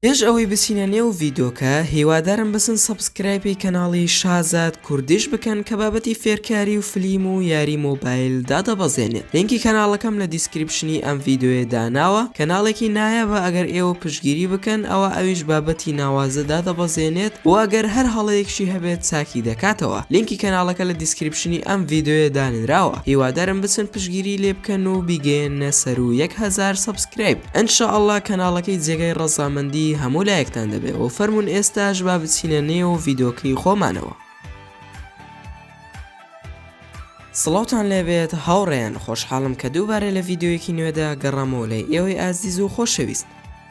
پێش ئەوەی بچینە نێو ڤیدۆکە هیوادارم بسن سەبسکرایبی کەناڵی شازاد کوردیش بکەن کە بابەتی فێرکاری و فلیم و یاری مۆبایل دادەبەزێنێت. لینکی کەناڵەکەم لە دیسکریپشنی ئەم ڤیدۆیە داناوە. کەناڵێکی نایابە ئەگەر ئێوە پشتگیری بکەن ئەوە ئەویش بابەتی ناوازە دادەبەزێنێت و ئەگەر هەر هەڵەیەکشی هەبێت چاکی دەکاتەوە. لینکی کەناڵەکە لە دیسکریپشنی ئەم ڤیدۆیە دانراوە. هیوادارم بچن پشتگیری لێ بکەن و بیگەێنە سەر و 1000 سەبسکرایب. ئینشاءالله کەناڵەکەی جێگەی ڕەزامەندی هەموو لایەکتان دەبێت و فەرمون ئێستاش با بچینە نێو ڤیدۆکەی خۆمانەوە. سڵاوتان لێبێت هاوڕێیان، خۆشحاڵم کە دووبارە لە ڤیدۆیەکی نوێدا گەڕامەوە لای ئێوەی ئازیز و خۆشەویست.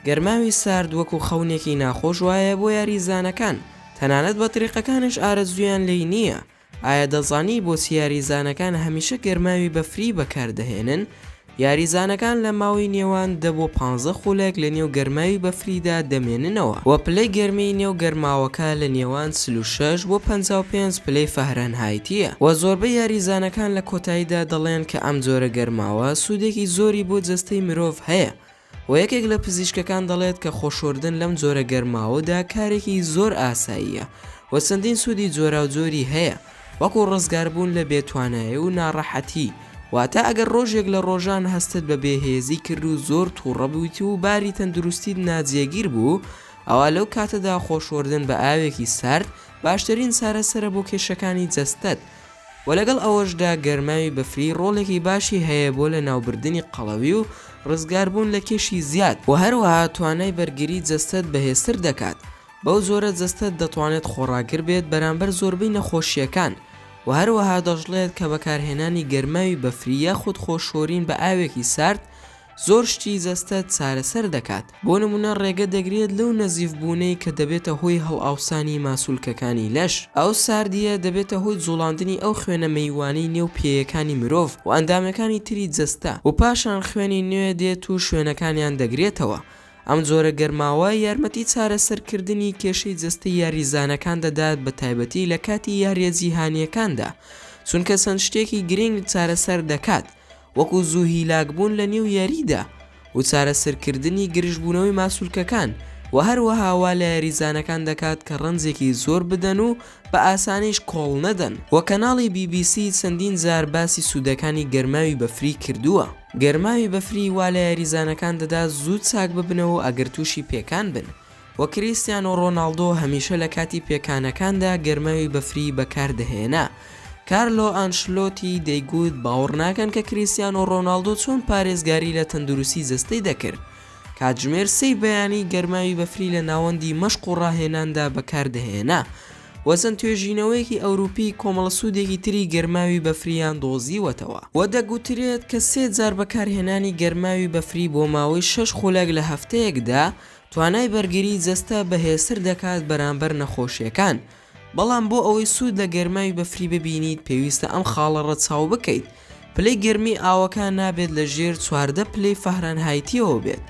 گەرماوی سارد وەکو خەونێکی ناخۆش وایە بۆ یاریزانەکان، تەنانەت بە طریقەکانش ئارەزویان لێی نییە. ئایا دەزانی بۆچی یاریزانەکان هەمیشە گەرماوی بەفری بەکاردەهێنن؟ یاریزانەکان لە ماوەی نێوان 10 بۆ 15 خولێک لە نێو گەرماوی بەفریدا دەمێننەوە و پلەی گەرمی نێو گەرماوەکە لە نێوان 36 بۆ 55 پلەی فەهرەنهایتیە و زۆربەی یاریزانەکان لە کۆتاییدا دەڵێن کە ئەم جۆرە گەرماوە سوودێکی زۆری بۆ جەستەی مرۆڤ هەیە و یەکێک لە پزیشکەکان دەڵێت کە خۆشوردن لەم جۆرە گەرماوەدا کارێکی زۆر ئاساییە و چەندین سوودی جۆراوجۆری هەیە، وەکو ڕزگاربوون لە بێتوانایی و ناڕەحەتی. واتە ئەگەر ڕۆژێک لە ڕۆژان هەستت بە بێهێزی کرد و زۆر تووڕەبوویت و باری تەندروستیت ناجێگیر بوو، ئەوە لەو کاتەدا خۆشوردن بە ئاوێکی سارد باشترین چارەسەرە بۆ کێشەکانی جەستەت و لەگەڵ ئەوەشدا گەرماوی بەفری ڕۆڵێکی باشی هەیە بۆ لە ناوبردنی قەڵەوی و ڕزگاربوون لە کێشی زیاد و هەروەها توانای بەرگری جەستەت بەهێزتر دەکات. بەو زۆرە جەستەت دەتوانێت خۆڕاگر بێت بەرامبەر زۆربەی نەخۆشیەکان و هەروەها دەژڵێت کە بەکارهێنانی گەرماوی بەفری یاخود خۆشۆرین بە ئاوێکی سارد زۆر شتی جەستەت چارەسەر دەکات. بۆ نمونە ڕێگە دەگرێت لەو نەزیفبوونەی کە دەبێتە هۆی هەڵئاوسانی ماسوولکەکانی لەش. ئەو ساردیە دەبێتە هۆی جوڵاندنی ئەو خوێنە مەیوانی نێو پێیەکانی مرۆڤ و ئەندامەکانی تری جەستە و پاشان خوێنی نوێ دێت و شوێنەکانیان دەگرێتەوە. ئەم جۆرە گەرماوە یارمەتی چارەسەرکردنی کێشەی جەستەی یاریزانەکان دەدات بە تایبەتی لە کاتی یاریە جیهانیەکاندا، چونکە چەند شتێکی گرنگ چارەسەر دەکات وەکو زوو هیلاکبوون لە نێو یاریدا و چارەسەرکردنی گرژبوونەوەی ماسوولکەکان و هەروەها وا لە یاریزانەکان دەکات کە ڕەنجێکی زۆر بدەن و بە ئاسانیش کۆڵ نەدەن. و کەناڵی BBC چەندین جار باسی سوودەکانی گەرماوی بەفری کردووە. گەرماوی بەفری وا لە یاریزانەکان دەدات زوو چاک ببنەوە ئەگەر تووشی پێکان بن و کریستیانۆ ڕۆناڵدۆ هەمیشە لە کاتی پێکانەکاندا گەرماوی بەفری بەکاردەهێنا. کارلۆ ئانشلۆتی دەیگوت باوەڕ ناکەن کە کریستیانۆ ڕۆناڵدۆ چۆن پارێزگاری لە تەندروستی جەستەی دەکرد. کاتژمێر 3 بەیانی گەرماوی بەفری لە ناوەندی مەشق و ڕاهێناندا بەکاردەهێنا و چەند توێژینەوەیەکی ئەوروپی کۆمەڵە سوودێکی تری گەرماوی بەفریان دۆزیوەتەوە و دەگوترێت کە 3 جار بەکارهێنانی گەرماوی بەفری بۆ ماوەی 6 خولێک لە هەفتەیەکدا توانای بەرگری جەستە بەهێزتر دەکات بەرامبەر نەخۆشیەکان. بەڵام بۆ ئەوەی سوود لە گەرماوی بەفری ببینیت پێویستە ئەم خاڵە ڕەچاو بکەیت. پلەی گەرمی ئاوەکان نابێت لە ژێر 14 پلەی فەهرەنهایتیەوە بێت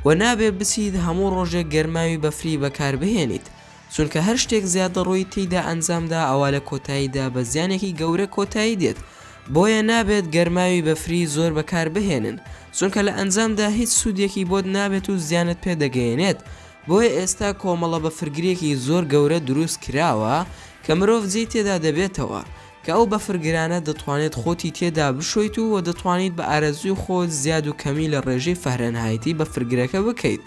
و نابێت بچیت هەموو ڕۆژێک گەرماوی بەفری بەکاربهێنیت، چونکە هەر شتێک زیادە ڕۆی تێیدا ئەنجامدا ئەوە لە کۆتاییدا بە زیانێکی گەورە کۆتایی دێت. بۆیە نابێت گەرماوی بەفری زۆر بەکاربهێنن، چونکە لە ئەنجامدا هیچ سوودێکی بۆت نابێت و زیانت پێدەگەیەنێت. بۆیە ئێستا کۆمەڵە بەفرگرێکی زۆر گەورە دروست کراوە کە مرۆڤ جێی تێدا دەبێتەوە کە ئەو بەفرگرانە دەتوانێت خۆتی تێدا بشۆیت و دەتوانیت بە ئارەزوی خۆت زیاد و کەمی لە ڕێژەی فەهرەنهایتی بەفرگرەکە بکەیت.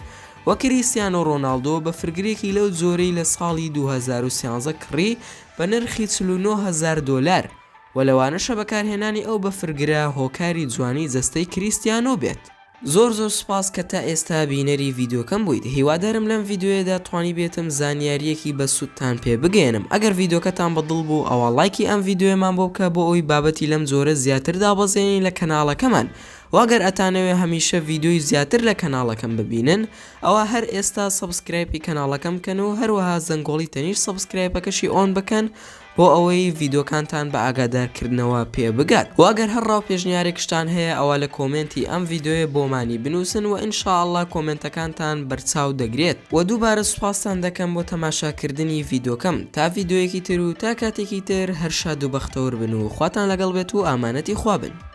و کریستیانۆ ڕۆناڵدۆ بەفرگرێکی لەو جۆرەی لە ساڵی 2013 کڕی بە نرخی $49,000 و لەوانەشە بەکارهێنانی ئەو بەفرگرە هۆکاری جوانی جەستەی کریستیانۆ بێت. زۆر سوپاس کە تا ئێستا بینەری ڤیدۆکەم بوویت. هیوادارم لەم ڤیدۆیەدا توانی بێتم زانیاریەکی بە سوودتان پێ بگەێنم. ئەگەر ڤیدۆکەتان بەدڵ بوو ئەوە لایکی ئەم ڤیدۆیەمان بۆ بکە بۆ ئەوی بابەتی لەم جۆرە زیاتر دابەزێنین لە کەناڵەکەمان. واگەر ئەتانەوێ هەمیشە ڤیدۆی زیاتر لە کەناڵەکەم ببینن ئەوە هەر ئێستا سەبسکرایبی کەناڵەکەم بکەن و هەروەها زەنگۆڵی تەنیش سەبسکرایبەکەشی ئۆن بکەن بۆ ئەوەی ڤیدۆکانتان بە ئاگادارکردنەوە پێ بگات. واگەر هەر ڕاو پێشنیارێکشتان هەیە ئەوە لە کۆمنتی ئەم ڤیدۆیە بۆمانی بنووسن و ئینشاءالله کۆمنتەکانتان بەرچاو دەگرێت. و دووبارە سوپاسان دەکەم بۆ تەماشاکردنی ڤیدۆکەم. تا ڤیدۆیەکی تر و تا کاتێکی تر هەر شاد و بەختەوەر بن و خواتان لەگەڵ بێت و ئامانەتی خوا بن.